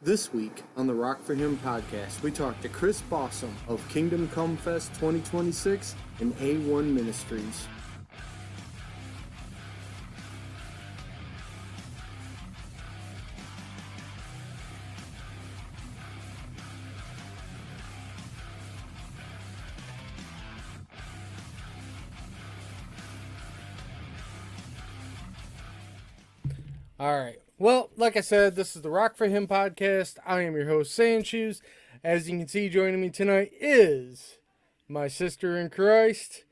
This week on the Rock for Him podcast, we talk to Chris Bousum of Kingdom Come Fest 2026 and A1 Ministries. All right. Well, like I said, this is the Rock for Him podcast. I am your host, Sandshoes. As you can see, joining me tonight is my sister in Christ,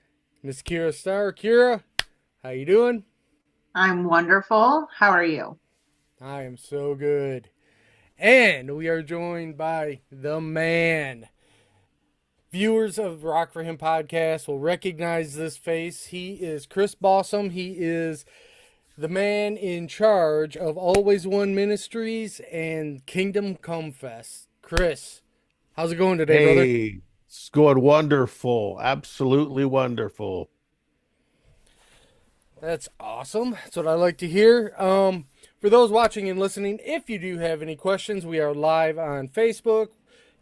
Miss Kira Starr. Kira, how you doing? I'm wonderful. How are you? I am so good. And we are joined by the man. Viewers of Rock for Him podcast will recognize this face. He is Chris Bousum. He is the man in charge of A1 Ministries and Kingdom Come Fest. Chris, how's it going today, brother? Hey, it's going wonderful. Absolutely wonderful. That's awesome. That's what I like to hear. For those watching and listening, if you do have any questions, we are live on Facebook.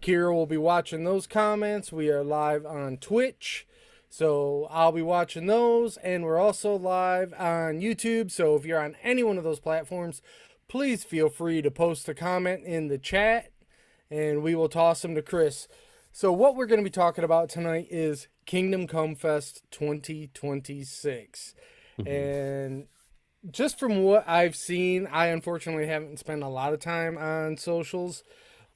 Kira will be watching those comments. We are live on Twitch. So I'll be watching those, and we're also live on YouTube. So if you're on any one of those platforms, please feel free to post a comment in the chat, and we will toss them to Chris. So what we're going to be talking about tonight is Kingdom Come Fest 2026. And just from what I've seen, I unfortunately haven't spent a lot of time on socials,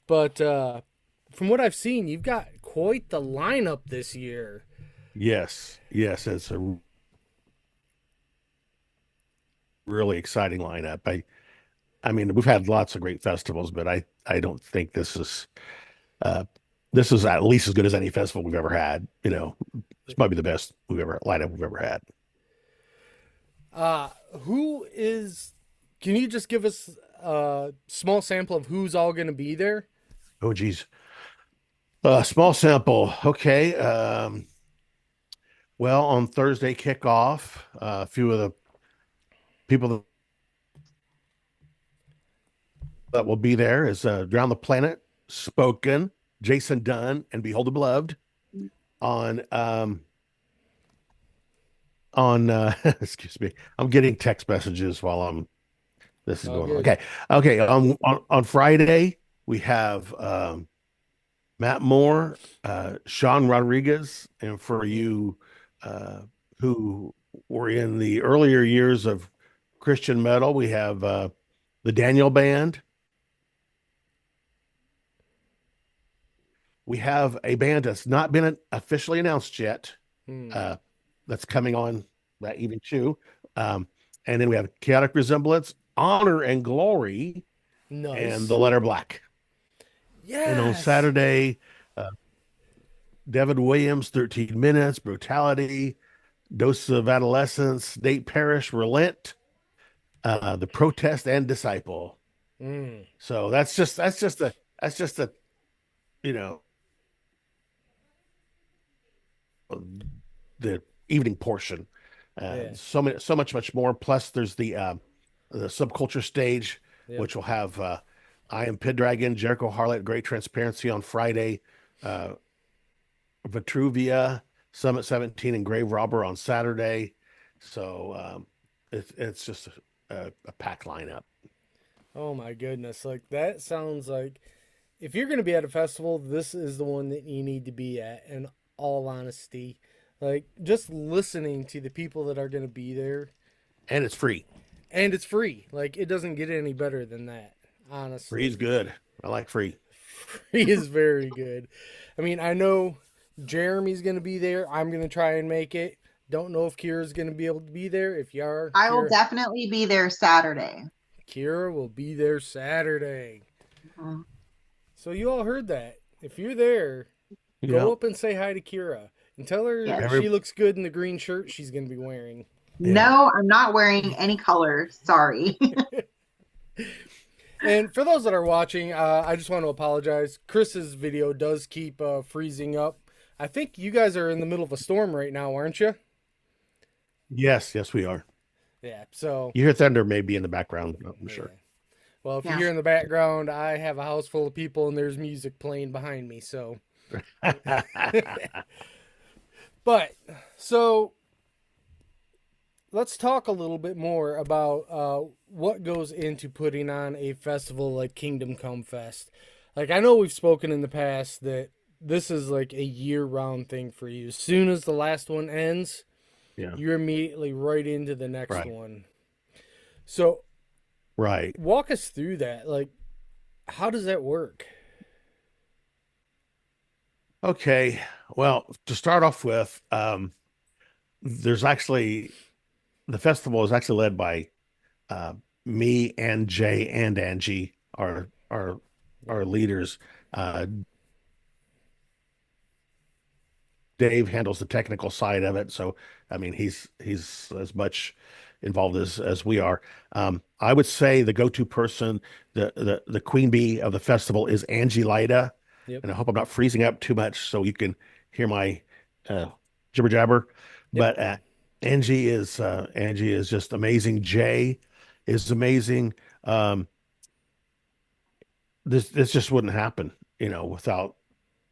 but from what I've seen, you've got quite the lineup this year. Yes, it's a really exciting lineup. I mean, we've had lots of great festivals, but I don't think this is at least as good as any festival we've ever had. You know, this might be the best lineup we've ever had. Can you just give us a small sample of who's all going to be there? Oh, geez. Small sample. Okay. Well, on Thursday kickoff, a few of the people that will be there is Drown the Planet, Spoken, Jason Dunn, and Behold the Beloved. On excuse me, I'm getting text messages while this is going on. Good. Okay. On Friday we have Matt Moore, Sean Rodriguez, and for you who were in the earlier years of Christian metal, we have the Daniel Band. We have a band that's not been officially announced yet. That's coming on that evening too. And then we have Chaotic Resemblance, Honor and Glory, and The Letter Black. Yes. And on Saturday, Devin Williams, 13 Minutes, Brutality, Dose of Adolescence, Nate Parrish, Relent, The Protest, and Disciple. So that's just a you know, the evening portion. So much more. Plus, there's the subculture stage, which will have I Am Pendragon, Jericho Harlot, Great Transparency on Friday, Vitruvia, Summit 17, and Grave Robber on Saturday. So it's just a packed lineup. Oh my goodness. Like, that sounds like if you're going to be at a festival, this is the one that you need to be at, in all honesty. Like, just listening to the people that are going to be there. And it's free. Like, it doesn't get any better than that, honestly. Free is good. I like free. Free is very good. I mean, I know Jeremy's going to be there. I'm going to try and make it. Don't know if Kira's going to be able to be there. If you are, I will definitely be there Saturday. Kira will be there Saturday. Mhm. So you all heard that. If you're there, go up and say hi to Kira and tell her she looks good in the green shirt she's going to be wearing. No, I'm not wearing any color. Sorry. And for those that are watching, I just want to apologize. Chris's video does keep freezing up. I think you guys are in the middle of a storm right now, aren't you? Yes, we are. Yeah, so You hear thunder maybe in the background, I'm sure. Well, if you Yeah. hear in the background, I have a house full of people and there's music playing behind me. So, but so let's talk a little bit more about what goes into putting on a festival like Kingdom Come Fest. Like, I know we've spoken in the past that this is like a year-round thing for you. As soon as the last one ends, Yeah. you're immediately right into the next Right. one. So, Right. walk us through that. Like, how does that work? Okay. Well, to start off with, there's actually the festival is actually led by uh, me and Jay and Angie, our leaders. Dave handles the technical side of it, so I mean he's as much involved as we are. I would say the go-to person, the queen bee of the festival is Angie Lida, Yep. and I hope I'm not freezing up too much so you can hear my jibber jabber. Yep. But Angie is just amazing. Jay is amazing. Um, this just wouldn't happen, without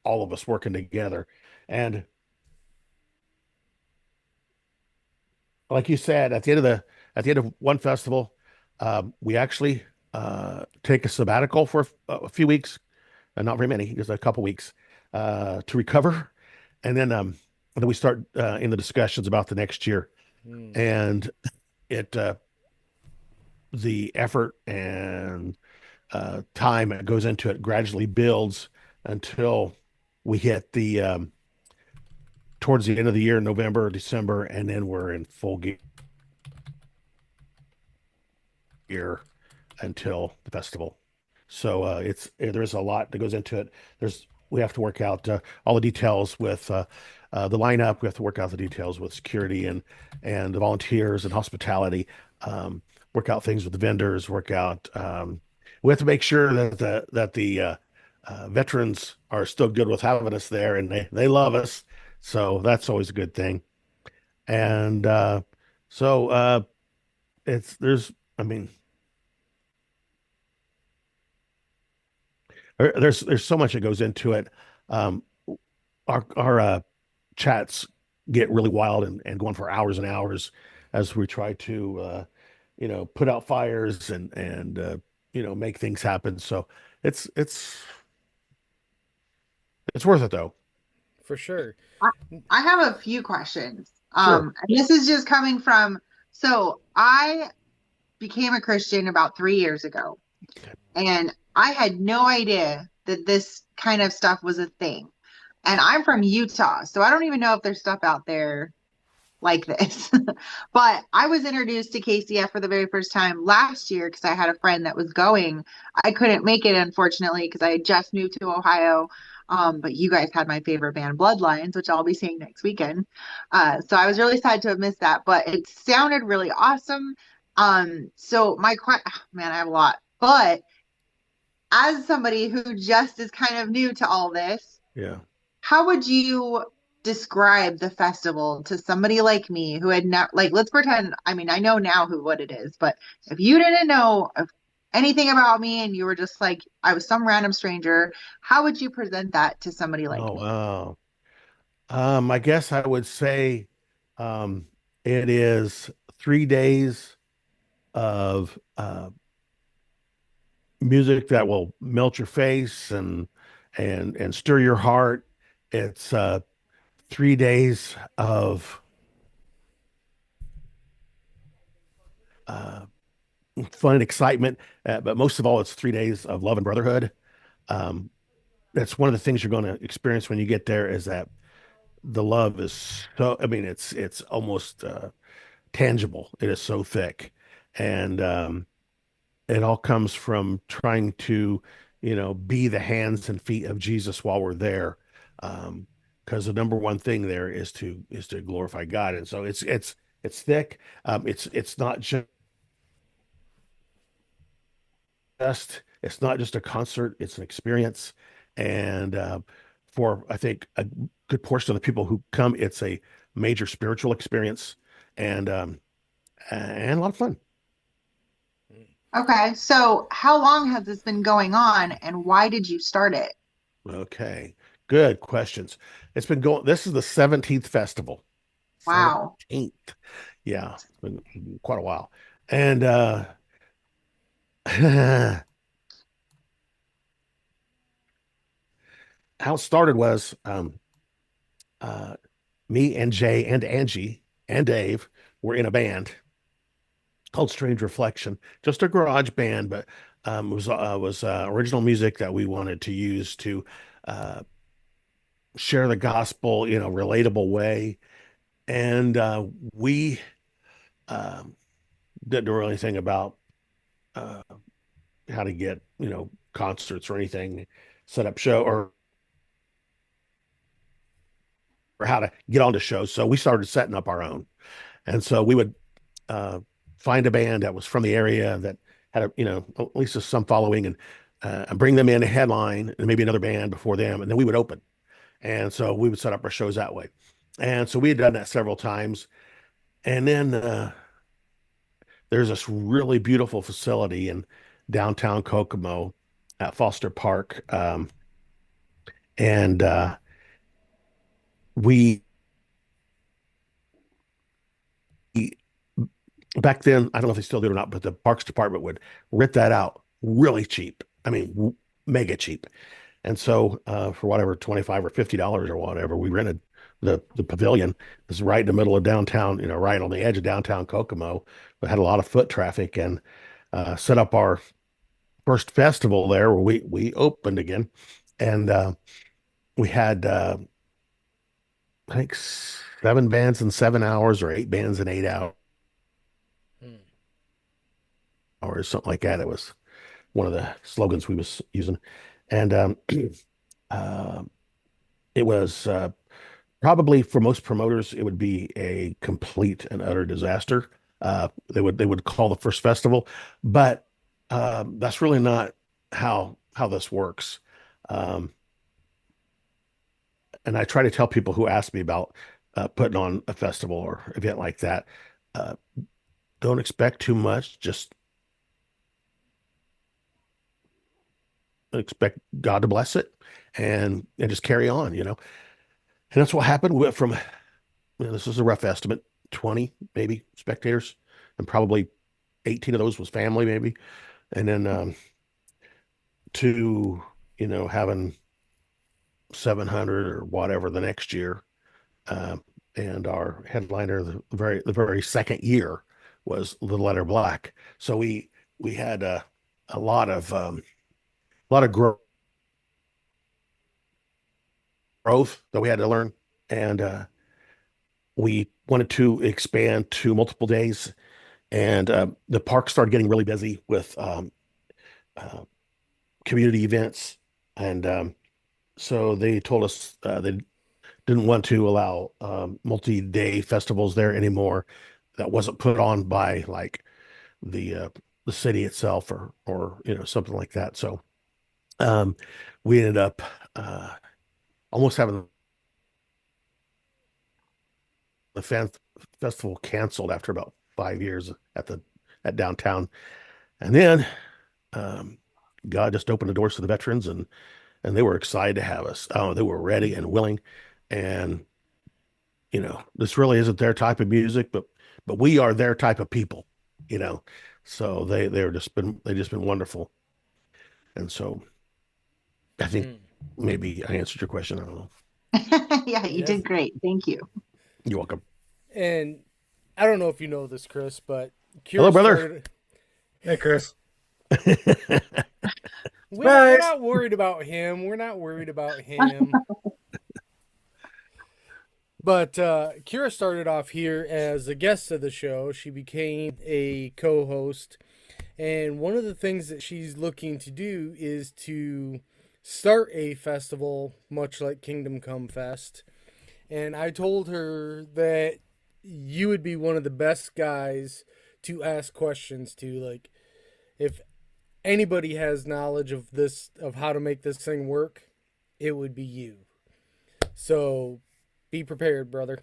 all of us working together. And like you said, at the end of one festival, we actually take a sabbatical for a few weeks, not very many, just a couple weeks, to recover, and then we start in the discussions about the next year, Mm. and it the effort and time that goes into it gradually builds until we hit the towards the end of the year, November, December, and then we're in full gear until the festival. So there's a lot that goes into it. We have to work out all the details with the lineup. We have to work out the details with security and the volunteers and hospitality. Work out things with the vendors. We have to make sure that the veterans are still good with having us there, and they love us. So that's always a good thing. And so it's there's I mean there's so much that goes into it. Um, our chats get really wild and going for hours and hours as we try to put out fires and make things happen. So it's it's it's worth it though. For sure. I, I have a few questions. Sure. And this is just coming from, so I became a Christian about 3 years ago, and I had no idea that this kind of stuff was a thing. And I'm from Utah, so I don't even know if there's stuff out there like this. But I was introduced to KCF for the very first time last year because I had a friend that was going. I couldn't make it, unfortunately, because I had just moved to Ohio. But you guys had my favorite band, Bloodlines, which I'll be seeing next weekend. So I was really sad to have missed that, but it sounded really awesome. So man, I have a lot. But as somebody who just is kind of new to all this, Yeah. how would you describe the festival to somebody like me who had not, like, let's pretend, I mean, I know now what it is, but if you didn't know anything about me and you were just like, I was some random stranger, how would you present that to somebody like Oh me? wow. I guess I would say um, it is 3 days of music that will melt your face and stir your heart. It's 3 days of uh, fun and excitement, but most of all, it's 3 days of love and brotherhood. Um, that's one of the things you're going to experience when you get there is that the love is so. I mean, it's almost tangible. It is so thick, and it all comes from trying to, be the hands and feet of Jesus while we're there. Because the number one thing there is to glorify God. And so it's thick. It's not it's not just a concert, it's an experience. And for I think a good portion of the people who come, it's a major spiritual experience and a lot of fun. Okay. So how long has this been going on and why did you start it? Okay, good questions. It's been going, this is the 17th festival. Wow. 17th. Yeah, it's been quite a while. And how it started was uh, me and Jay and Angie and Dave were in a band called Strange Reflection, just a garage band, but it was original music that we wanted to use to uh, share the gospel in a relatable way. And we um, didn't know anything about uh, how to get, concerts or anything, set up show or how to get onto shows. So we started setting up our own. And so we would uh, find a band that was from the area that had at least some following and bring them in a headline and maybe another band before them. And then we would open. And so we would set up our shows that way. And so we had done that several times. And then there's this really beautiful facility in downtown Kokomo at Foster Park. And we back then, I don't know if they still do it or not, but the Parks Department would rent that out really cheap. I mean, mega cheap. And so for whatever, 25 or $50 or whatever, we rented the pavilion. It was right in the middle of downtown, right on the edge of downtown Kokomo. We had a lot of foot traffic and set up our first festival there where we opened again. And we had I think 7 bands in 7 hours or 8 bands in 8 hours Hmm. or something like that. It was one of the slogans we was using. And uh, it was probably for most promoters, it would be a complete and utter disaster. They would call the first festival, but that's really not how this works. Um, and I try to tell people who ask me about putting on a festival or event like that, uh, don't expect too much. Just expect God to bless it and just carry on. And that's what happened. We went from, this is a rough estimate, 20 maybe spectators, and probably 18 of those was family maybe. And then to, having 700 or whatever the next year. Um, and our headliner the very second year was The Letter Black. So we had a lot of growth that we had to learn, and we wanted to expand to multiple days. And the park started getting really busy with uh, community events, and so they told us they didn't want to allow multi-day festivals there anymore. That wasn't put on by like the uh, the city itself or something like that. So um, we ended up almost having the festival canceled after about 5 years at downtown, and then um, God just opened the doors to the veterans, and they were excited to have us. Oh, they were ready and willing, and this really isn't their type of music, but we are their type of people, you know. So they just been wonderful, and so I think Hmm. maybe I answered your question. I don't know. Yeah, you Yes. did great. Thank you. You're welcome. And I don't know if you know this, Chris, but Hello, Kira brother. started. Hey, Chris. We're Surprise! not worried about him. We're not worried about him. But Kira started off here as a guest of the show. She became a co host. And one of the things that she's looking to do is to start a festival, much like Kingdom Come Fest. And I told her that you would be one of the best guys to ask questions to. Like, if anybody has knowledge of this, of how to make this thing work, it would be you. So be prepared, brother.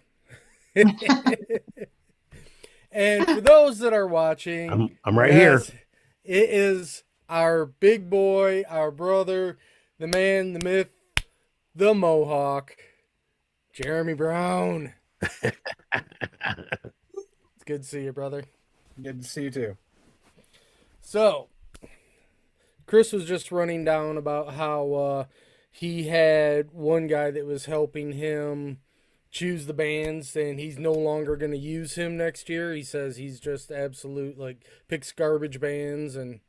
And for those that are watching, I'm right here. yes, It is our big boy, our brother, the man, the myth, the Mohawk, Jeremy Brown. It's good to see you, brother. Good to see you too. So, Chris was just running down about how he had one guy that was helping him choose the bands, and he's no longer going to use him next year. He says he's just absolute, like, picks garbage bands and.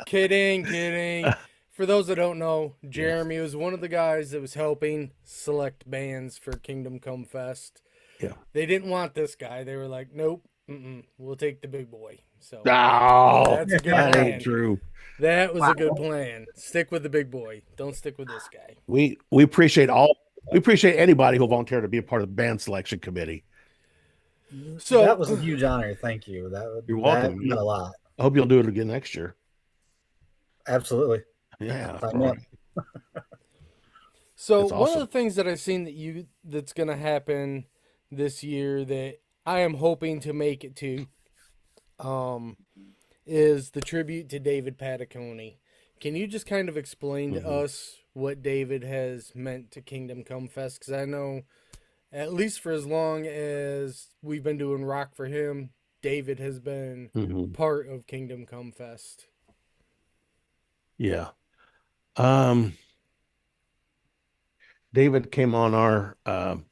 Kidding. For those that don't know, Jeremy was one of the guys that was helping select bands for Kingdom Come Fest. Yeah. They didn't want this guy. They were like, nope, we'll take the big boy. So that's a good that plan. ain't true. That was a good plan. Stick with the big boy. Don't stick with this guy. We appreciate anybody who volunteered to be a part of the band selection committee. So that was a huge honor. Thank you. You're welcome. That meant a lot. I hope you'll do it again next year. Absolutely. Yeah. So That's one awesome. of the things that I've seen that's going to happen this year that I am hoping to make it to, is the tribute to David Patacone. Can you just kind of explain to us what David has meant to Kingdom Come Fest? Because I know, at least for as long as we've been doing rock for him, David has been part of Kingdom Come Fest. Yeah. David came on our, kind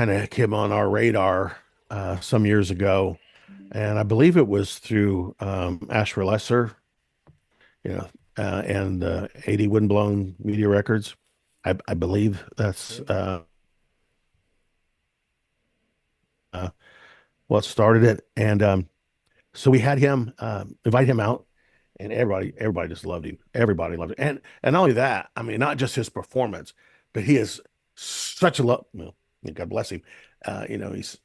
of came on our radar some years ago, and I believe it was through Ashra Lesser, and 80 Windblown Media Records. I believe that's what started it, and so we had him invite him out. And everybody just loved him. Everybody loved him. And not only that, I mean, not just his performance, but he is such a love. Well, God bless him.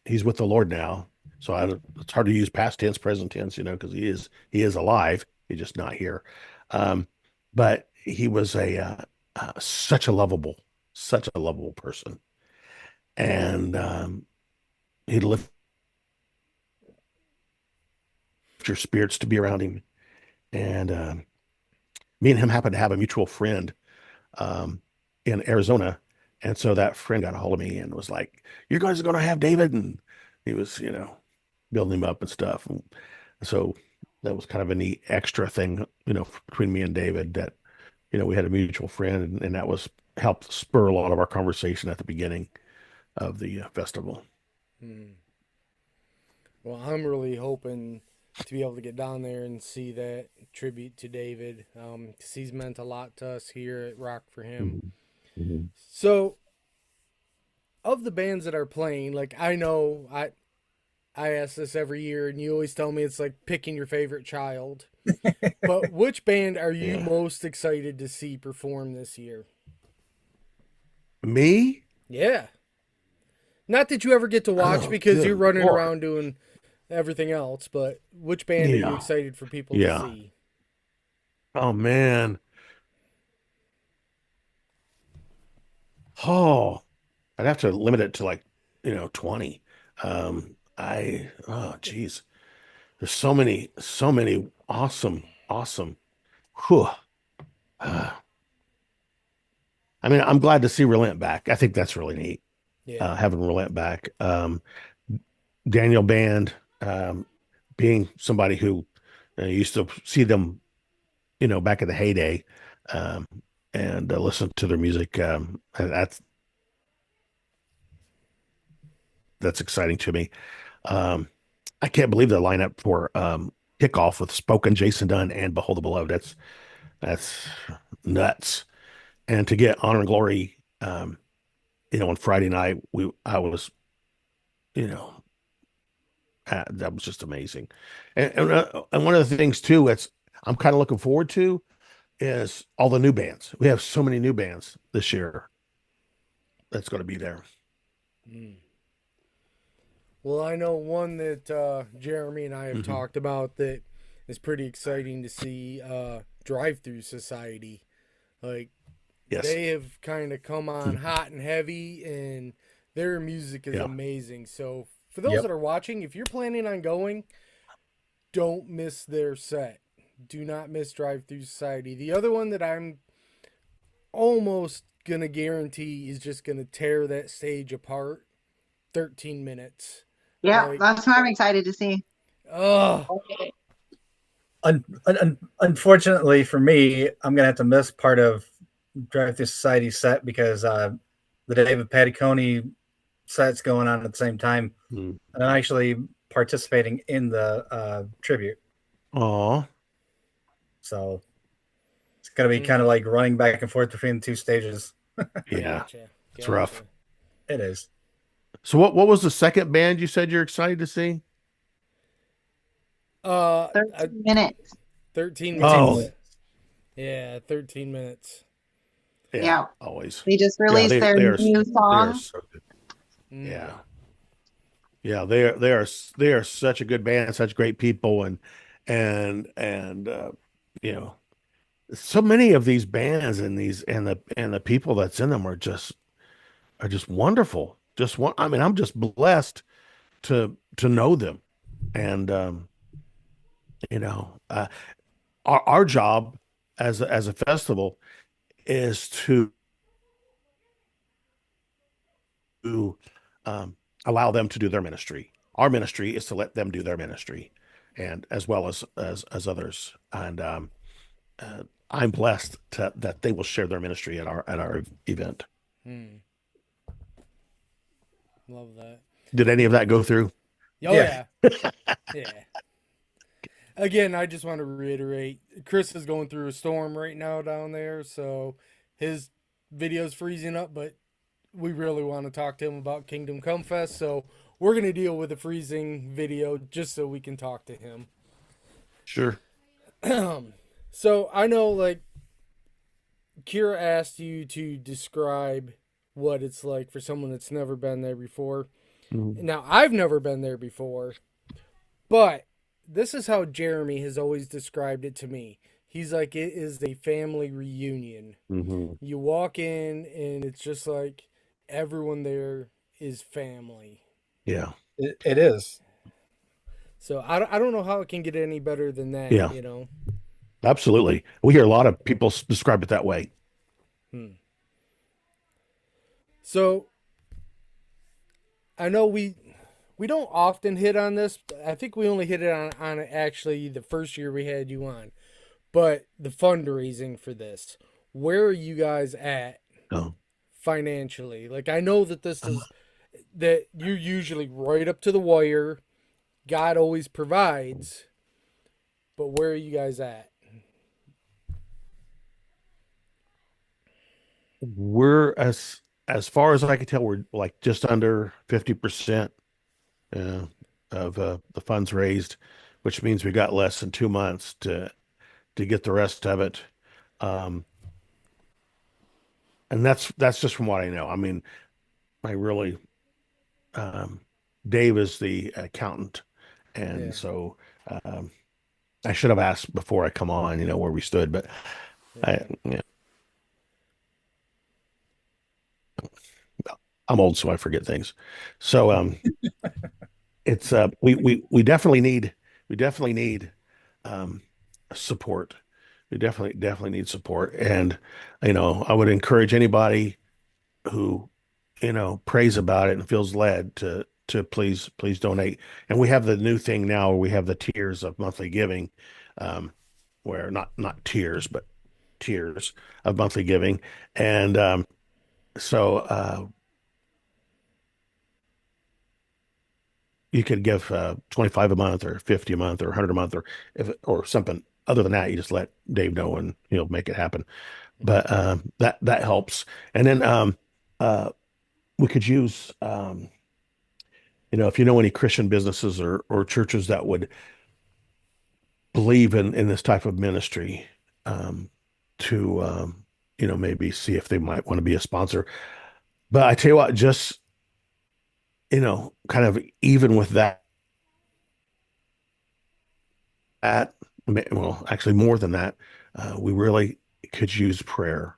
He's with the Lord now. So it's hard to use past tense, present tense, because he is alive. He's just not here. But he was such a lovable person. And he'd lift your spirits to be around him. And me and him happened to have a mutual friend in Arizona. And so that friend got a hold of me and was like, "You guys are going to have David?" And he was, building him up and stuff. And so that was kind of a neat extra thing, between me and David that, we had a mutual friend, and that was helped spur a lot of our conversation at the beginning of the festival. Well, I'm really hoping to be able to get down there and see that tribute to David, because he's meant a lot to us here at Rock for Him. So, of the bands that are playing, like, I know I ask this every year, and you always tell me it's like picking your favorite child. But which band are you most excited to see perform this year? Me? Yeah. Not that you ever get to watch because you're running around doing everything else, but which band are you excited for people to see? Oh man. Oh, I'd have to limit it to like, 20. Geez. There's so many awesome. Whew. I mean, I'm glad to see Relent back. I think that's really neat. Yeah. Having Relent back. Daniel Band, being somebody who used to see them, back in the heyday, and listen to their music. And that's exciting to me. I can't believe the lineup for kickoff with Spoken, Jason Dunn, and Behold the Beloved. That's nuts. And to get Honor and Glory, on Friday night, I was, that was just amazing. And one of the things too, I'm kind of looking forward to is all the new bands. We have so many new bands this year that's going to be there. Well, I know one that Jeremy and I have talked about that is pretty exciting to see, Drive Through Society. Like, they have kind of come on hot and heavy, and their music is amazing. So for those Yep. that are watching, if you're planning on going, don't miss their set. Do not miss Drive Through Society. The other one that I'm almost gonna guarantee is just gonna tear that stage apart. 13 minutes. Yeah, Like, that's what I'm excited to see. oh, Unfortunately for me, I'm gonna have to miss part of Drive Through Society set because the David Patticone set's going on at the same time, Mm. and I'm actually participating in the tribute. Aw. So it's gonna be kind of like running back and forth between the two stages. Yeah, gotcha. it's rough. It is. So what was the second band you said you're excited to see? 13 minutes. 13 Oh. minutes. Yeah, 13 minutes. Yeah. Always. They just Yeah, released their they are new song. so good. Mm. Yeah. Yeah, they are such a good band, such great people, and you know, so many of these bands and the people that's in them are just wonderful. Just one, I mean, I'm just blessed to know them, and you know, our job as a festival is to allow them to do their ministry. Our ministry is to let them do their ministry, and as well as others. And I'm blessed that they will share their ministry at our event. Hmm. Love that. Did any of that go through? Oh, Yeah. yeah. Yeah. Again, I just want to reiterate, Chris is going through a storm right now down there, so his video's freezing up, but we really want to talk to him about Kingdom Come Fest, so we're going to deal with the freezing video just so we can talk to him. Sure. So I know, like, Kira asked you to describe what it's like for someone that's never been there before. Mhm. Now, I've never been there before, but this is how Jeremy has always described it to me. He's like, it is a family reunion. Mhm. You walk in, and it's just like everyone there is family. Yeah. It is. So I don't know how it can get any better than that, Yeah. you know? Absolutely. We hear a lot of people describe it that way. So I know we don't often hit on this. I think we only hit it on it actually the first year we had you on. But the fundraising for this, where are you guys at Oh. financially? Like, I know that this is that you're usually right up to the wire. God always provides. But where are you guys at? We're as far as I can tell, we're like just under 50% of the funds raised, which means we got less than 2 months to get the rest of it. Um, and that's just from what I know. I mean, I really um, Dave is the accountant, and Yeah. so um, I should have asked before I come on, where we stood, but yeah, I'm old, so I forget things. So it's we definitely need support. We definitely need support, and I would encourage anybody who prays about it and feels led to please donate. And we have the new thing now where we have the tiers of monthly giving, where not tiers but tiers of monthly giving, and so you could give 25 a month or 50 a month or 100 a month or something. Other than that, you just let Dave know and he'll make it happen. But that helps. And then we could use if you know any Christian businesses or churches that would believe in this type of ministry, to maybe see if they might want to be a sponsor. But I tell you what, just kind of even with that, well, actually more than that, we really could use prayer.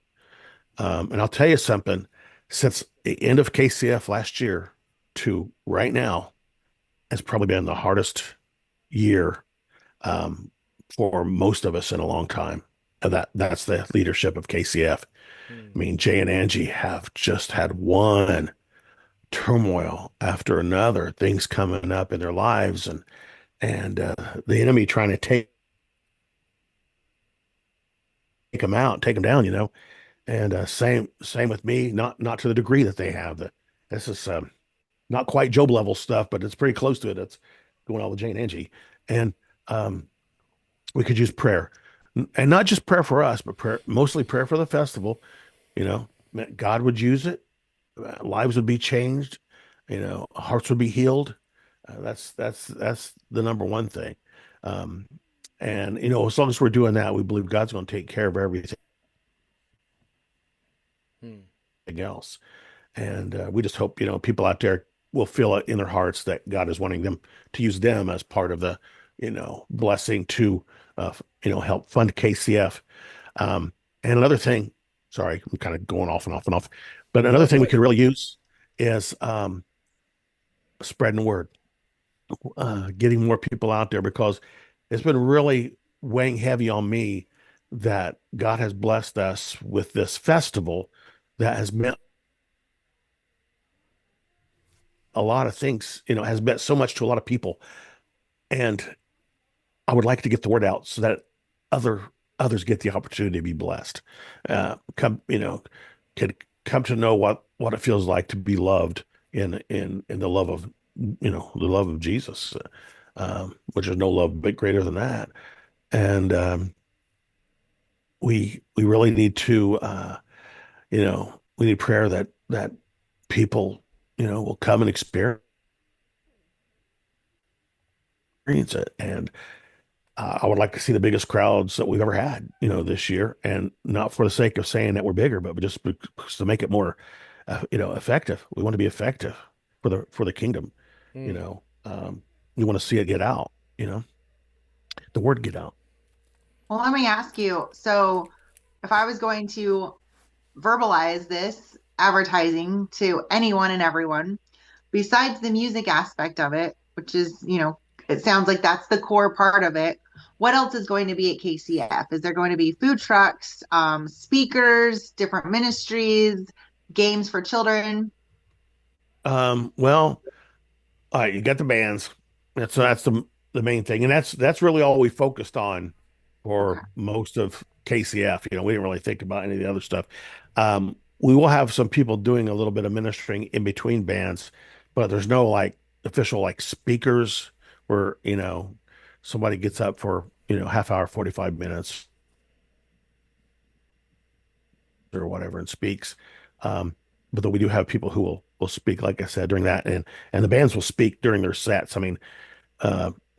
And I'll tell you something, since the end of KCF last year to right now, has probably been the hardest year um, for most of us in a long time. And that's the leadership of KCF. I mean, Jay and Angie have just had one turmoil after another, things coming up in their lives, and the enemy trying to take them out, take them down, And same with me, not to the degree that they have. This is not quite Job level stuff, but it's pretty close to it. It's going on with Jay and Angie, and um, we could use prayer, and not just prayer for us, but mostly prayer for the festival. God would use it, lives would be changed, hearts would be healed. That's the number one thing. Um, and as long as we're doing that, we believe God's going to take care of everything else. And we just hope, people out there will feel it in their hearts that God is wanting them to use them as part of the, blessing to, help fund KCF. And another thing, sorry, I'm kind of going off and off and off, but another thing we could really use is spreading the word, getting more people out there, because it's been really weighing heavy on me that God has blessed us with this festival that has meant a lot of things, has meant so much to a lot of people. And I would like to get the word out so that others get the opportunity to be blessed. Can come to know what it feels like to be loved in the love of, the love of Jesus, which is no love but greater than that. And we really need to, we need prayer that people, will come and experience it. And I would like to see the biggest crowds that we've ever had, this year, and not for the sake of saying that we're bigger, but just to make it more, effective. We want to be effective for the kingdom. We want to see it get out, the word get out. Well, let me ask you. So, if I was going to verbalize this advertising to anyone and everyone, besides the music aspect of it, which is, it sounds like that's the core part of it, what else is going to be at KCF? Is there going to be food trucks, speakers, different ministries, games for children? Well, you got the bands. That's the main thing, and that's really all we focused on Okay. for most of KCF. We didn't really think about any of the other stuff. We will have some people doing a little bit of ministering in between bands, but there's no like official like speakers where somebody gets up for half hour, 45 minutes or whatever and speaks. But then we do have people who will speak, like I said, during that, and the bands will speak during their sets. I mean,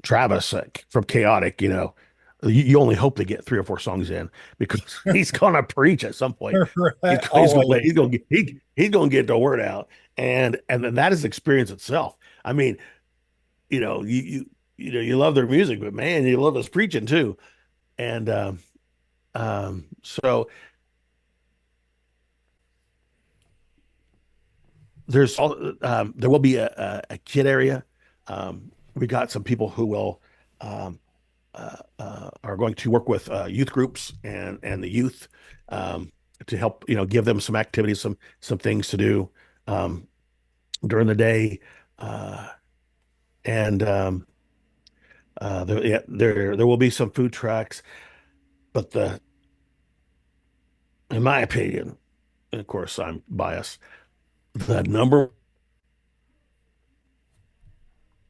Travis from Chaotic, you only hope to get 3 or 4 songs in because he's gonna preach at some point. Right. He's gonna get the word out, and then that is experience itself. I mean, you love their music, but man, you love his preaching too. And so there will be a kid area. We got some people who will are going to work with youth groups and the youth, to help give them some activities, some things to do during the day, and there will be some food trucks, but in my opinion, and of course I'm biased, the number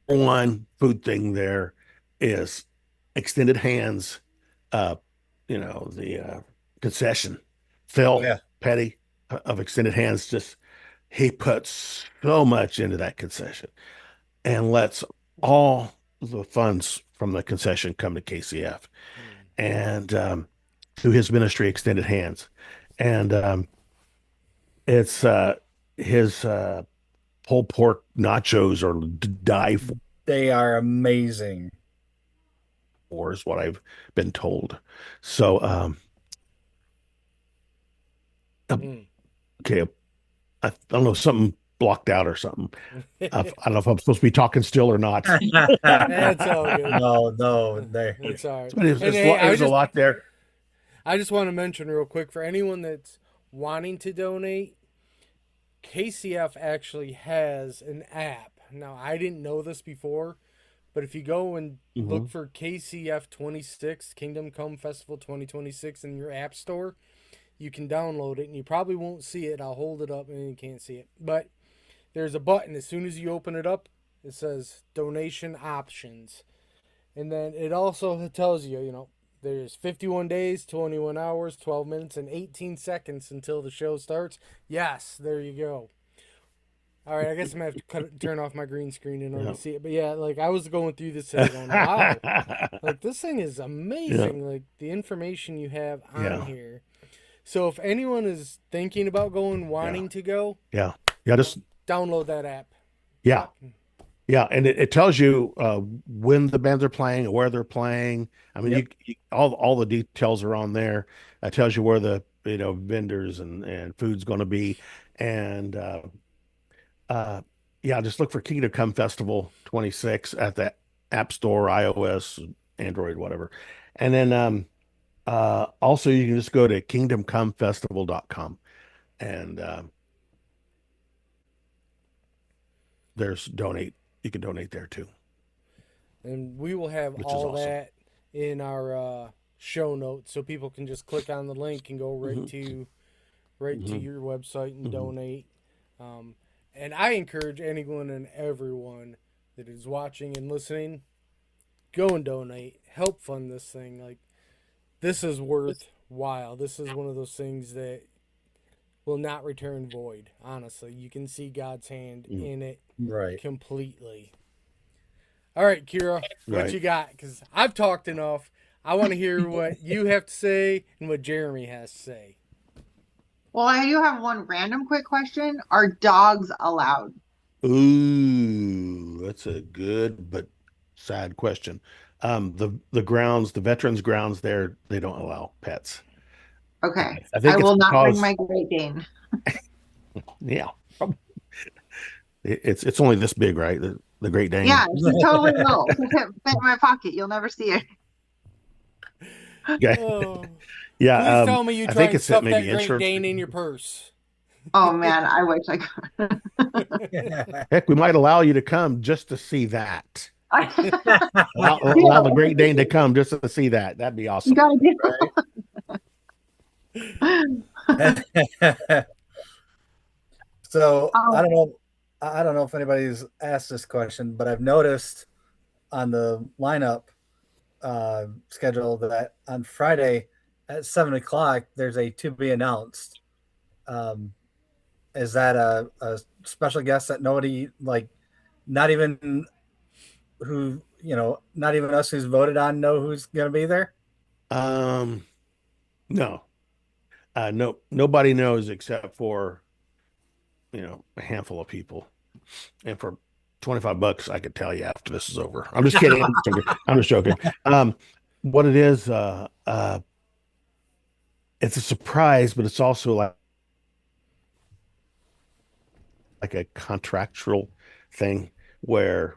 one food thing there is extended hands. Uh, the concession. Oh, Phil yeah. Petty of Extended Hands, just he puts so much into that concession and lets all the funds from the concession come to KCF and through his ministry, Extended Hands, and it's his pulled pork nachos are to die They are amazing. for, is what I've been told. So, okay, I don't know, something blocked out or something. I don't know if I'm supposed to be talking still or not. That's all good. No, there. It's all right. But And hey, there's a lot there. I just want to mention real quick for anyone that's wanting to donate, KCF actually has an app. Now, I didn't know this before, but if you go and look for KCF 26, Kingdom Come Festival 2026 in your app store, you can download it, and you probably won't see it. I'll hold it up and you can't see it. But there's a button. As soon as you open it up, it says donation options. And then it also tells you, there's 51 days, 21 hours, 12 minutes, and 18 seconds until the show starts. Yes, there you go. All right, I guess I'm going to have to turn off my green screen in order to see it. But yeah, like I was going through this today going, wow, like this thing is amazing. Like the information you have on here. So if anyone is thinking about going, wanting to go, just download that app. Yeah. Yeah, and it tells you when the bands are playing and where they're playing. I mean, all the details are on there. It tells you where the vendors and food's going to be, and just look for Kingdom Come Festival 26 at the App Store, iOS, Android, whatever, and then also you can just go to kingdomcomefestival.com and there's donate. You can donate there too. And we will have all awesome. that in our show notes, so people can just click on the link and go right to your website and donate. And I encourage anyone and everyone that is watching and listening, go and donate. Help fund this thing. Like, this is worthwhile. This is one of those things that will not return void. Honestly, you can see God's hand in it completely. All right, Kira, what you got? Because I've talked enough. I want to hear what you have to say and what Jeremy has to say. Well, I do have one random quick question. Are dogs allowed? Ooh, that's a good but sad question. The veterans grounds there, they don't allow pets. Okay. I think I it's will not bring because my Great Dane. it's only this big, right? The Great Dane. Yeah, she's totally little. She can't fit in my pocket. You'll never see it. Okay. Oh. Yeah. Please tell me you I try think and it's stuff that maybe Great insurance. Dane in your purse. Oh man, I wish I could. Heck, we might allow you to come just to see that. Allow the Great Dane to come just to see that. That'd be awesome. You gotta do So I don't know if anybody's asked this question, but I've noticed on the lineup schedule that on Friday at 7:00 there's a to be announced. Is that a special guest that nobody, like, not even not even us who's voted on know who's going to be there? No. Nobody knows except for a handful of people. And for $25, I could tell you after this is over. I'm just kidding. I'm just joking. What it is, it's a surprise, but it's also like a contractual thing where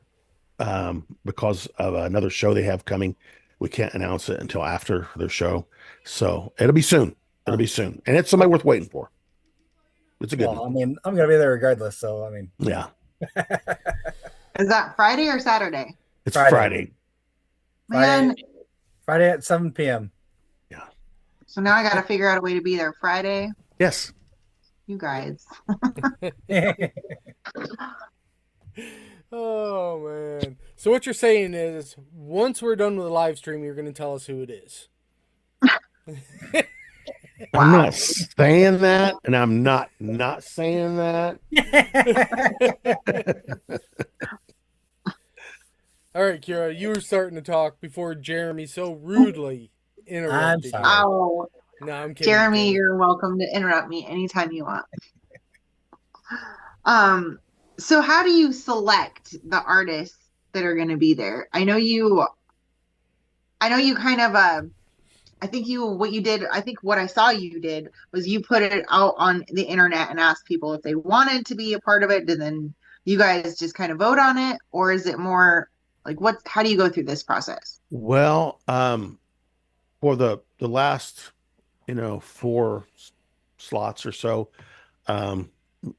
because of another show they have coming, we can't announce it until after their show. So it'll be soon. And it's somebody worth waiting for. It's a good one. I mean, I'm going to be there regardless. So, I mean, yeah. Is that Friday or Saturday? It's Friday. Man. Friday at 7 p.m. Yeah. So now I got to figure out a way to be there Friday. Yes. You guys. Oh, man. So what you're saying is, once we're done with the live stream, you're going to tell us who it is. I'm not saying that, and I'm not saying that. All right, Kira, you were starting to talk before Jeremy so rudely interrupted you. Oh, no, I'm kidding. Jeremy, you're welcome to interrupt me anytime you want. So how do you select the artists that are going to be there? I know you kind of I think what you did, I think what I saw you did was you put it out on the internet and asked people if they wanted to be a part of it, and then you guys just kind of vote on it, or is it more like how do you go through this process? Well, for the last, four slots or so, um,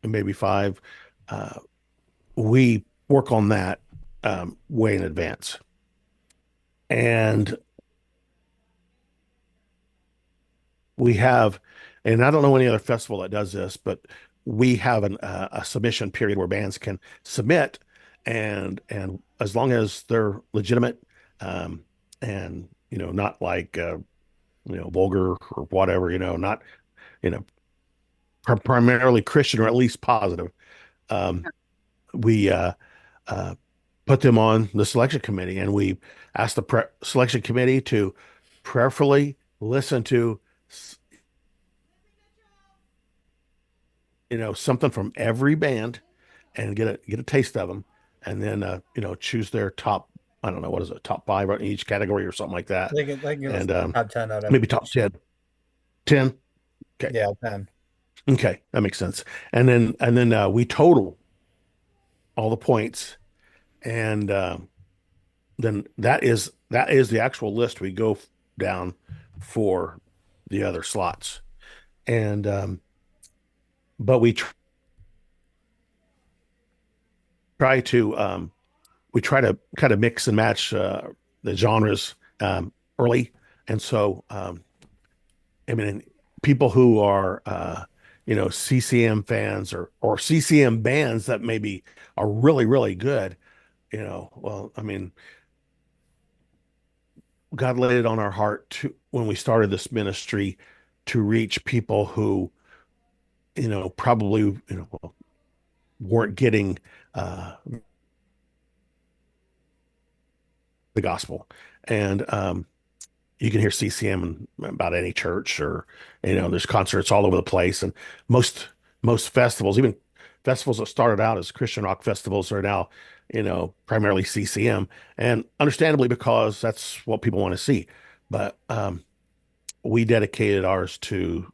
maybe five, uh, we work on that way in advance. And we have, and I don't know any other festival that does this, but we have a submission period where bands can submit, and as long as they're legitimate, um, and not like vulgar or whatever, not you know primarily Christian or at least positive, um, we uh, put them on the selection committee, and we ask the selection committee to prayerfully listen to something from every band and get a taste of them, and then choose their top. I don't know, what is it, top five in each category or something like that, They can give us and top 10 out of maybe top 10. 10. Okay. yeah 10. Okay, that makes sense. And then we total all the points, and then that is the actual list we go down for the other slots. And but try to we try to kind of mix and match the genres early. And so I mean, people who are CCM fans or CCM bands that maybe are really really good, well, I mean, God laid it on our heart to, when we started this ministry, to reach people who, probably, weren't getting uh, the gospel. And you can hear CCM in about any church, or, there's concerts all over the place. And most festivals, even festivals that started out as Christian rock festivals, are now, primarily CCM, and understandably, because that's what people want to see. But we dedicated ours to,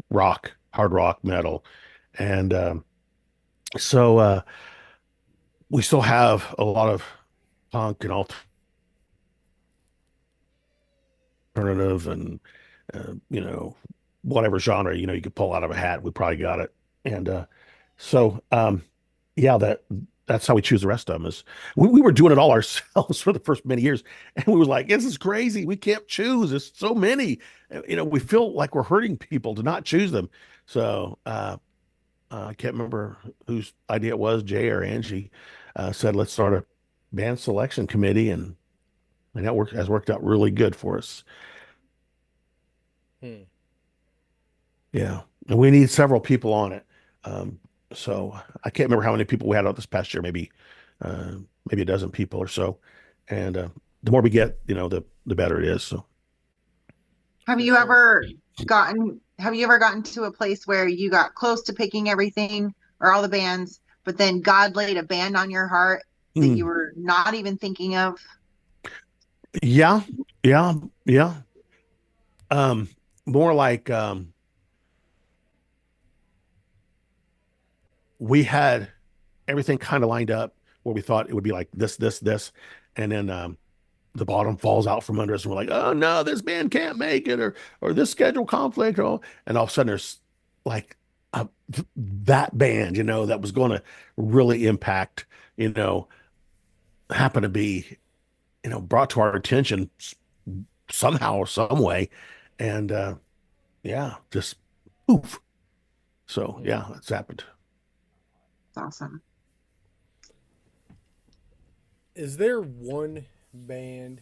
rock, hard rock, metal. And so we still have a lot of punk and alternative, and whatever genre you could pull out of a hat, we probably got it. And so yeah, that's how we choose the rest of them. Is we were doing it all ourselves for the first many years, and we were like, this is crazy, we can't choose, there's so many. We feel like we're hurting people to not choose them. So I can't remember whose idea it was, Jay or Angie, said let's start a band selection committee, and that has worked out really good for us. Hmm. Yeah, and we need several people on it. Um, so I can't remember how many people we had out this past year. Maybe a dozen people or so. And the more we get, the better it is. So Have For you sure. ever gotten to a place where you got close to picking everything or all the bands, but then God laid a band on your heart that you mm, were not even thinking of? yeah, yeah, yeah. Um, More like we had everything kind of lined up where we thought it would be like this, and then the bottom falls out from under us, and we're like, oh no, this band can't make it, or this schedule conflict, and all of a sudden there's like that band, that was going to really impact, you know, happen to be, brought to our attention somehow or some way, and yeah, just poof. So Hmm. yeah, it's happened. It's awesome. Is there one band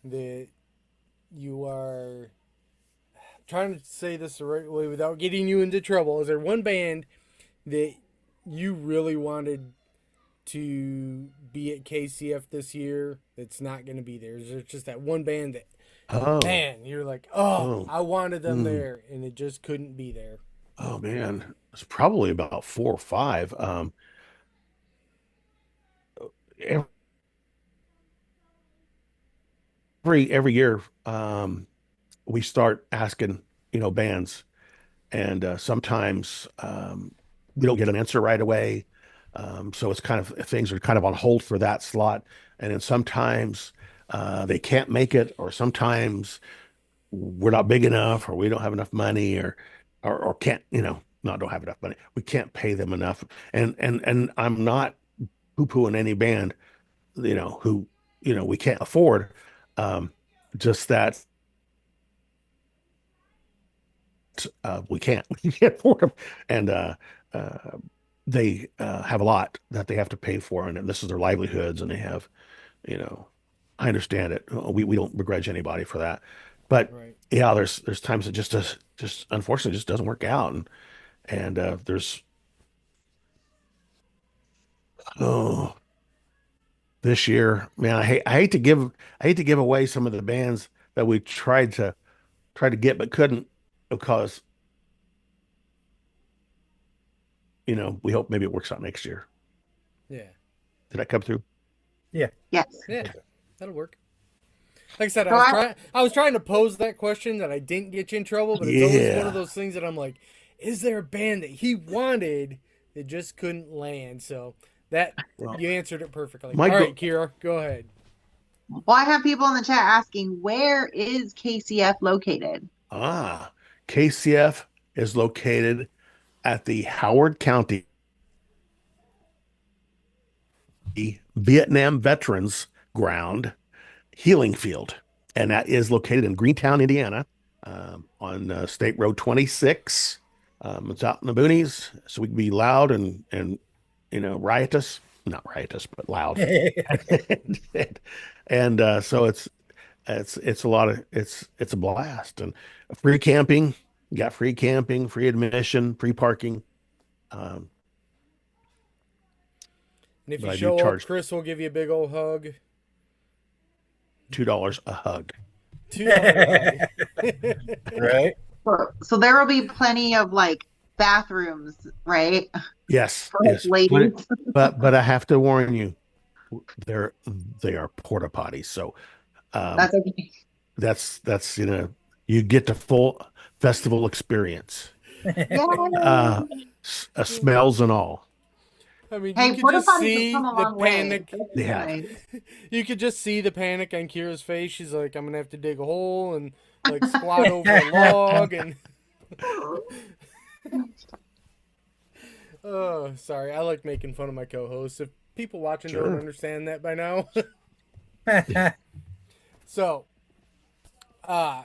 that you are trying to say this the right way without getting you into trouble? Is there one band that you really wanted to be at KCF this year that's not going to be there? Is there just that one band that, Oh, man, you're like, oh, oh, I wanted them mm, there and it just couldn't be there? oh man, it's probably about four or five. Every year, we start asking, bands, and sometimes we don't get an answer right away. So it's kind of things are kind of on hold for that slot, and then sometimes they can't make it, or sometimes we're not big enough, or we don't have enough money, or can't, not don't have enough money. We can't pay them enough, and I'm not poo-pooing any band, who we can't afford. Um, just that we can't we can't afford them, and uh, they have a lot that they have to pay for, and this is their livelihoods, and they have, you know, I understand it. We don't begrudge anybody for that, but Right. yeah, there's times it just unfortunately just doesn't work out, and there's oh this year, man, I hate to give away some of the bands that we tried to get but couldn't, because we hope maybe it works out next year. Yeah. Did that come through? Yeah. Yes. Yeah. That'll work. Like I said, So I was trying to pose that question that I didn't get you in trouble, but it's always one of those things that I'm like, is there a band that he wanted that just couldn't land? So that Well, you answered it perfectly. my All go- right, Kira, go ahead. Well, I have people in the chat asking, where is KCF located? KCF is located at the Howard County Vietnam Veterans Ground Healing Field, and that is located in Greentown, Indiana, on State Road 26. It's out in the boonies, so we can be loud and riotous. Not riotous, but loud. And so it's a lot of it's a blast, and free camping. You got free camping, free admission, free parking. Um, And if but you I do show up, charge Chris will give you a big old hug. $2 a hug. $2 Right? So there will be plenty of like bathrooms, right? Yes, For us yes. ladies. But I have to warn you, they're they are porta potties. So um, That's okay. that's you get the full festival experience, uh, Yay! smells and all. I mean, you Hey, could porta just potties have come see a the long way. panic. That's They have. nice. You could just see the panic on Kira's face. She's like, I'm gonna have to dig a hole and like squat over a log and oh, sorry. I like making fun of my co-hosts. If people watching don't Sure. understand that by now. So, uh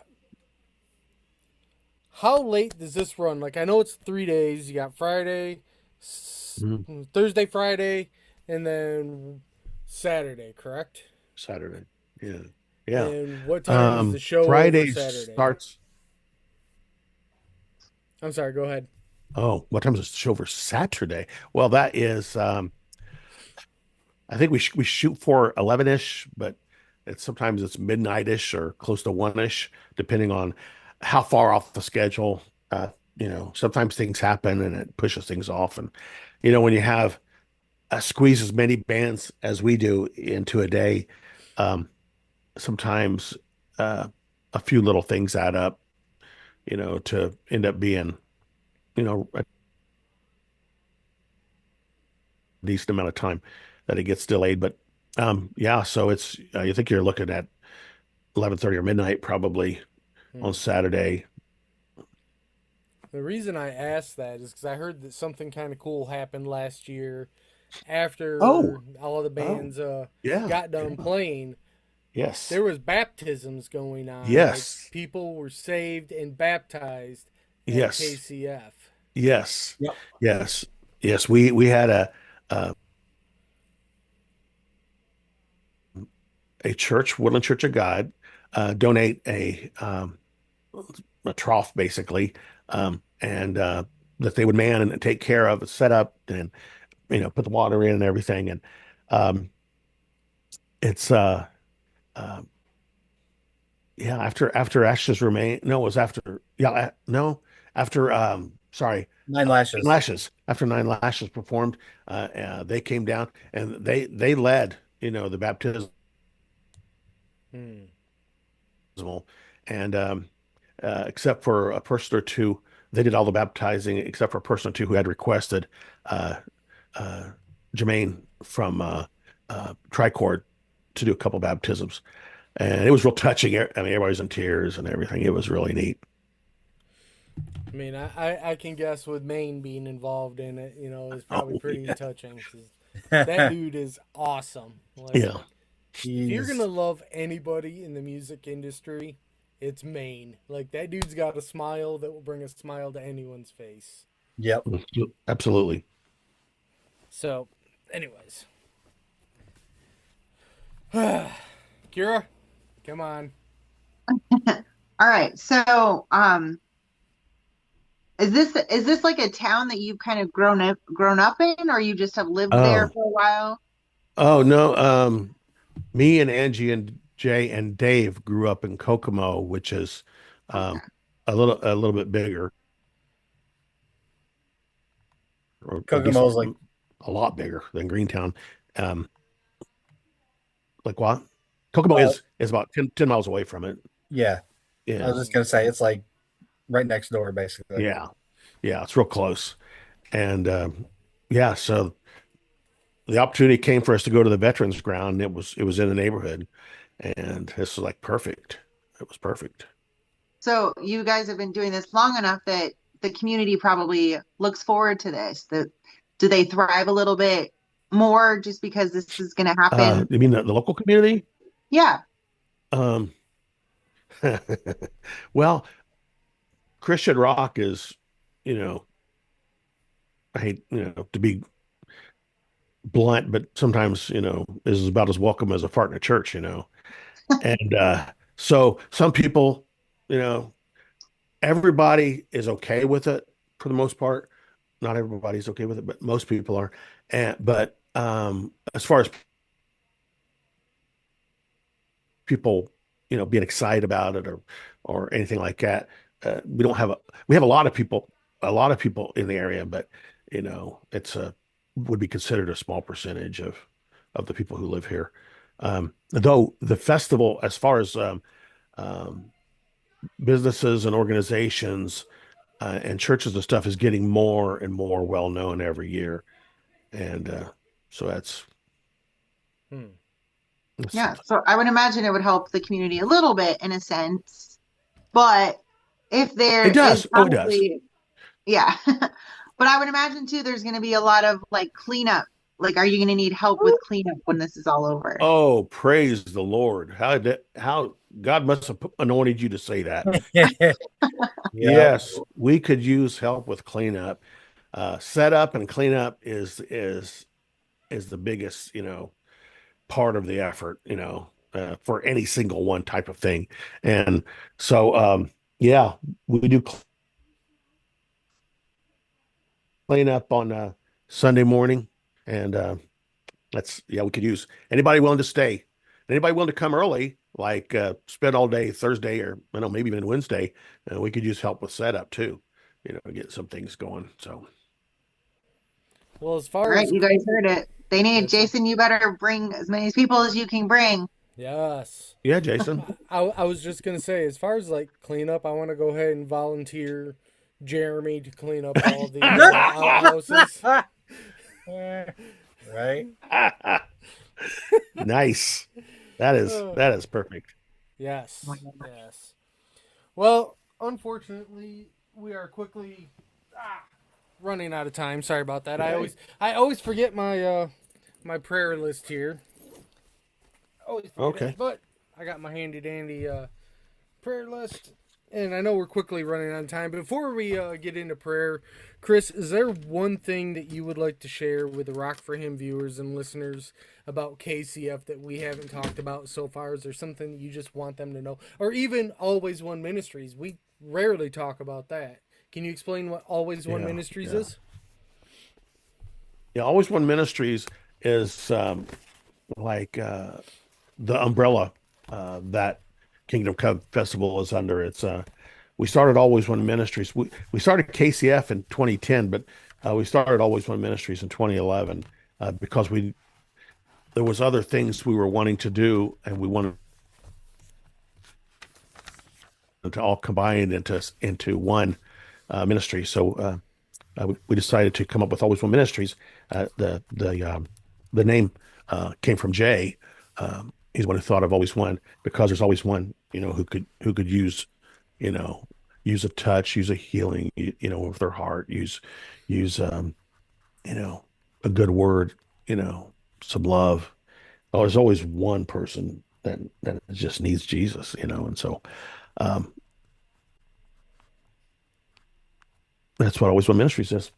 how late does this run? Like I know it's 3 days. You got Friday, Mhm. Thursday, Friday, and then Saturday, correct? Saturday. Yeah. Yeah. And what time is the show over Friday Saturday? starts. I'm sorry, go ahead. Oh, what time is the show for Saturday? Well, that is I think we shoot for 11-ish, but sometimes it's midnight-ish or close to 1-ish, depending on how far off the schedule. Sometimes things happen and it pushes things off. And when you have squeeze as many bands as we do into a day, um, sometimes a few little things add up, to end up being, a decent amount of time that it gets delayed. But yeah, so it's you think you're looking at 11:30 or midnight probably on Saturday. The reason I asked that is because I heard that something kind of cool happened last year after Oh, all of the oh, bands yeah, got done yeah. playing. Yes, There was baptisms going on. Like yes, people were saved and baptized at yes, KCF. yes, Yep. yes, yes. We had a a church, Woodland Church of God, donate a trough basically, and that they would man and take care of, set up, and put the water in and everything. And um, it's uh, yeah, after ashes remain. No, it was after. Yeah, no, after. Sorry, Nine Nine lashes. Lashes. After Nine Lashes performed, they came down and they led the baptismal, Hmm. and except for a person or two. They did all the baptizing except for a person or two who had requested uh, uh, Jermaine from Tricord to do a couple baptisms. And it was real touching. I mean, everybody was in tears and everything. It was really neat. I mean, I can guess with Maine being involved in it, is probably pretty yeah. touching. 'Cause that dude is awesome. Like, Yeah. if you're gonna love anybody in the music industry, it's Maine. Like, that dude's got a smile that will bring a smile to anyone's face. Yep. Absolutely. So, anyways, Kira, come on. All right. So, is this like a town that you've kind of grown up in, or you just have lived there Oh, for a while? oh no. Me and Angie and Jay and Dave grew up in Kokomo, which is Okay. um, a little bit bigger, or a decent, Kokomo's like, a lot bigger than Greentown. Um, like what? Kokomo uh, is about 10 miles away from it. yeah. I Yeah, was just gonna say it's like right next door, basically. yeah, yeah. It's real close, and yeah. So the opportunity came for us to go to the veterans ground. It was in the neighborhood, and this was like perfect. It was perfect. So you guys have been doing this long enough that the community probably looks forward to this. Do they thrive a little bit more just because this is going to happen? You mean the local community? Yeah. Um, well, Christian rock is, you know, I hate, to be blunt, but sometimes, is about as welcome as a fart in a church. And so some people, you know, everybody is okay with it for the most part. Not everybody's okay with it, but most people are. But as far as people, being excited about it or anything like that, we have a lot of people in the area, but it's a would be considered a small percentage of the people who live here. Though the festival, as far as um, businesses and organizations and churches and stuff, is getting more and more well known every year, and so Hmm. that's Yeah. something. So I would imagine it would help the community a little bit in a sense, but if there It is does. Oh, it does. probably, yeah. But I would imagine too, there's going to be a lot of like cleanup. Like, are you going to need help with cleanup when this is all over? Oh, praise the Lord! How God must have anointed you to say that. Yep. Yes, we could use help with cleanup. Setup and cleanup is the biggest, part of the effort, for any single one type of thing. And so, yeah, we do clean up on Sunday morning, and yeah, we could use anybody willing to stay, anybody willing to come early, like spend all day Thursday or maybe even Wednesday. We could use help with setup too, get some things going. So Well, as All far right, as you guys heard it. They need that's Jason. You better bring as many people as you can bring. yes. yeah, Jason. I was just gonna say, as far as like cleanup, I want to go ahead and volunteer Jeremy to clean up all the outhouses. Right. Nice. That is Uh, that is perfect. yes, yes. Well, unfortunately, we are quickly running out of time. Sorry about that. Okay. I always forget my my prayer list here. Always forget Okay. it, but I got my handy dandy prayer list, and I know we're quickly running out of time. But before we get into prayer, Chris, is there one thing that you would like to share with the Rock for Him viewers and listeners about KCF that we haven't talked about so far? Is there something that you just want them to know, or even Always One Ministries? We rarely talk about that. Can you explain what Always One Yeah. Ministries Yeah. is? Yeah. Always One Ministries is like the umbrella that Kingdom Come Festival is under. We started Always One Ministries. We started KCF in 2010, but we started Always One Ministries in 2011 because there was other things we were wanting to do, and we wanted to all combine into one ministry. So we decided to come up with Always One Ministries. The name came from Jay. He's the one who thought of Always One, because there's always one, who could use, use a touch, use a healing, with their heart, use a good word, some love. Oh, there's always one person that just needs Jesus, and so um, that's what Always One Ministries is.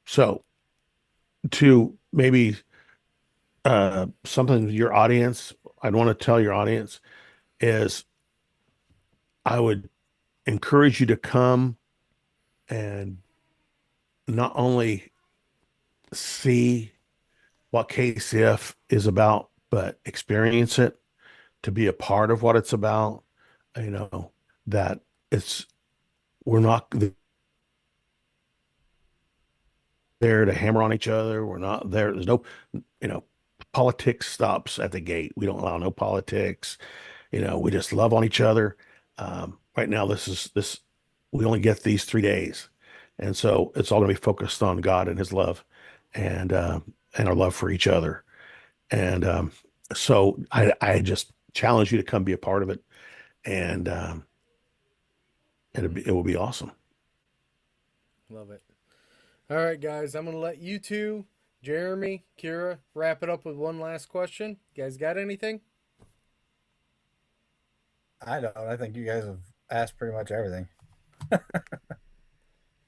So to maybe something your audience, I'd want to tell your audience is, I would encourage you to come and not only see what KCF is about, but experience it, to be a part of what it's about. That we're not there to hammer on each other. We're not there. There's no, politics stops at the gate. We don't allow no politics. We just love on each other. Right now, we only get these 3 days. And so it's all going to be focused on God and his love, and our love for each other. And so I just challenge you to come be a part of it. And it will be awesome. Love it. All right, guys, I'm going to let you two, Jeremy, Kira, wrap it up with one last question. You guys got anything? I don't. I think you guys have asked pretty much everything.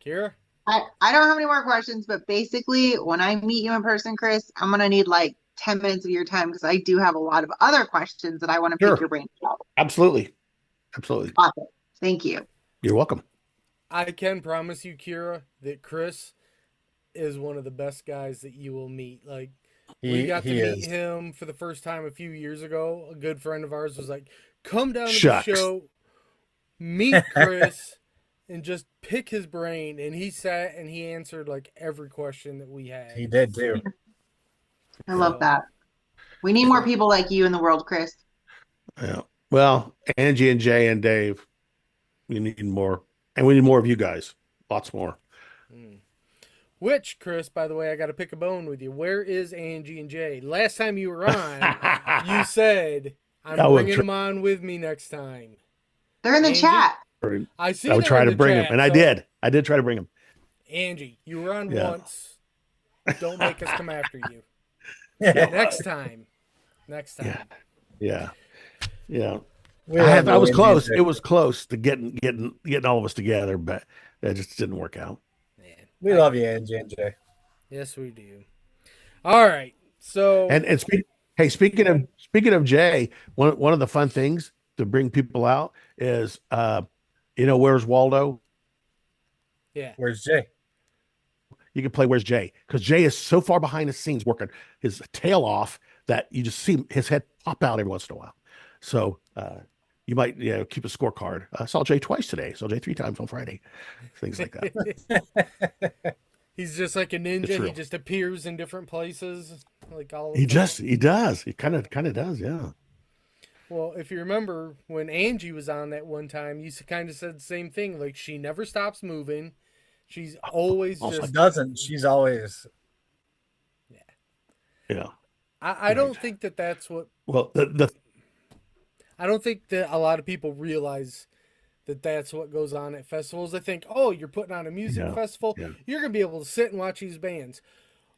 Kira? I don't have any more questions, but basically, when I meet you in person, Chris, I'm going to need like 10 minutes of your time, because I do have a lot of other questions that I want to pick your brain about. Absolutely. Awesome. Thank you. You're welcome. I can promise you, Kira, that Chris is one of the best guys that you will meet. Like, we got to meet him for the first time a few years ago. A good friend of ours was like, come down to the show, meet Chris, and just pick his brain. And he sat and he answered like every question that we had. He did too. I love that. We need more people like you in the world, Chris. Yeah. Well, Angie and Jay and Dave, we need more. And we need more of you guys. Lots more. Which, Chris, by the way, I got to pick a bone with you. Where is Angie and Jay? Last time you were on, you said, I'm bringing them on with me next time. They're in the chat. I see. I would try to bring them, and I did. I did try to bring them. Angie, you were on once. Don't make us come after you. Next time. Yeah. I was close. It was close to getting all of us together, but it just didn't work out. We love you, Angie and Jay. Yes, we do. All right. So speaking of Jay, one of the fun things to bring people out is where's Waldo? Yeah. Where's Jay? You can play Where's Jay, because Jay is so far behind the scenes working his tail off that you just see his head pop out every once in a while. So you might keep a scorecard. I saw Jay twice today. Saw Jay 3 times on Friday. Things like that. He's just like a ninja. He just appears in different places. Like all. He does. He kind of does. Yeah. Well, if you remember when Angie was on that one time, you kind of said the same thing. Like, she never stops moving. She's always just doesn't. She's always. Yeah. I don't think that's what. Well, I don't think that a lot of people realize that that's what goes on at festivals. They think, oh, you're putting on a music festival. Yeah. You're going to be able to sit and watch these bands.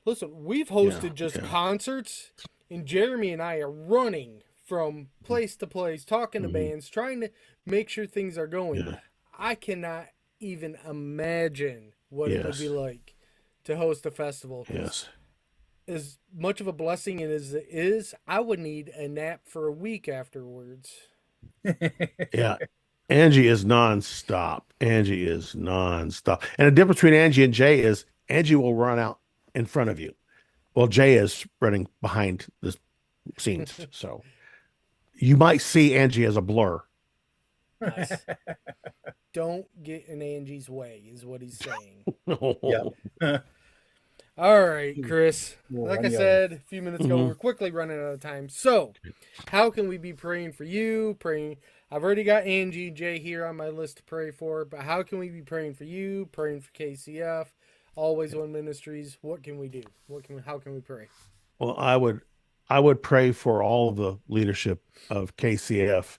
Listen, we've hosted concerts, and Jeremy and I are running from place to place, talking to bands, trying to make sure things are going. Yeah. I cannot even imagine what it would be like to host a festival. Yes. As much of a blessing as it is, I would need a nap for a week afterwards. Yeah. Angie is nonstop. And the difference between Angie and Jay is Angie will run out in front of you. Well, Jay is running behind the scenes. So you might see Angie as a blur. Nice. Don't get in Angie's way is what he's saying. Yeah. All right, Chris. Like I said a few minutes ago, we're quickly running out of time. So, how can we be praying for you? I've already got Angie and Jay here on my list to pray for, but how can we be praying for you, praying for KCF, Always One Ministries? What can we do? How can we pray? Well, I would pray for all of the leadership of KCF,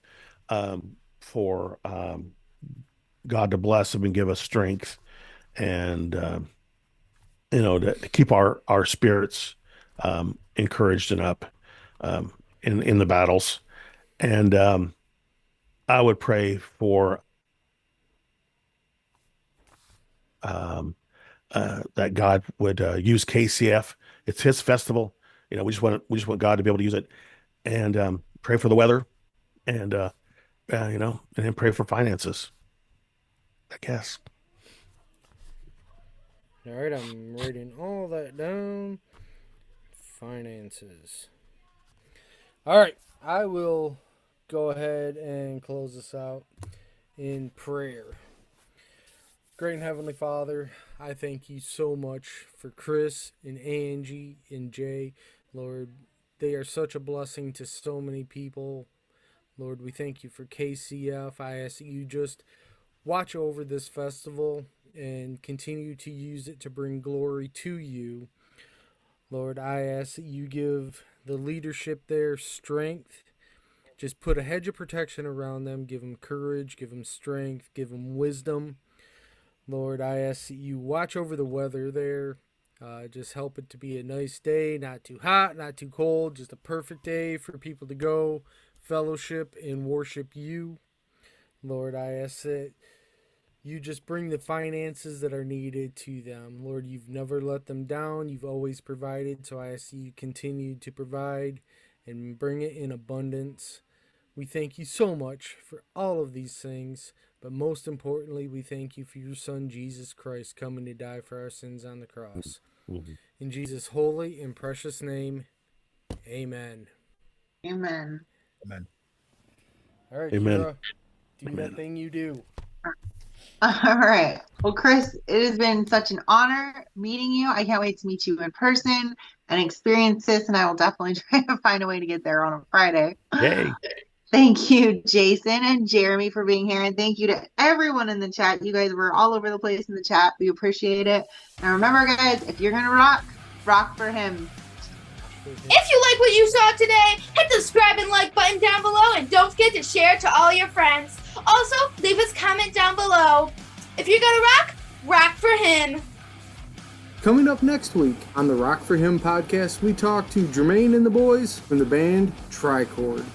for God to bless them and give us strength, and to keep our spirits encouraged and up in the battles. And I would pray for that God would use KCF. It's His festival. We just want God to be able to use it, and pray for the weather, and and then pray for finances, I guess. All right, I'm writing all that down. Finances. All right, I will go ahead and close this out in prayer. Great and Heavenly Father, I thank you so much for Chris and Angie and Jay. Lord, they are such a blessing to so many people. Lord, we thank you for KCF. I ask that you just watch over this festival and continue to use it to bring glory to you. Lord, I ask that you give the leadership there strength. Just put a hedge of protection around them. Give them courage, give them strength, give them wisdom. Lord, I ask that you watch over the weather there. Just help it to be a nice day, not too hot, not too cold, just a perfect day for people to go fellowship and worship you. Lord, I ask that you just bring the finances that are needed to them. Lord, you've never let them down. You've always provided. So I ask you continue to provide and bring it in abundance. We thank you so much for all of these things. But most importantly, we thank you for your Son, Jesus Christ, coming to die for our sins on the cross. Mm-hmm. In Jesus' holy and precious name, amen. Amen. Amen. All right, Amen. Kira, do that thing you do. All right. Well, Chris, it has been such an honor meeting you. I can't wait to meet you in person and experience this, and I will definitely try to find a way to get there on a Friday. Yay. Thank you, Jason and Jeremy, for being here. And thank you to everyone in the chat. You guys were all over the place in the chat. We appreciate it. And remember, guys, if you're going to rock, rock for him. If you like what you saw today, hit the subscribe and like button down below. And don't forget to share it to all your friends. Also, leave us a comment down below. If you're going to rock, rock for him. Coming up next week on the Rock for Him podcast, we talk to Jermaine and the boys from the band Tricord.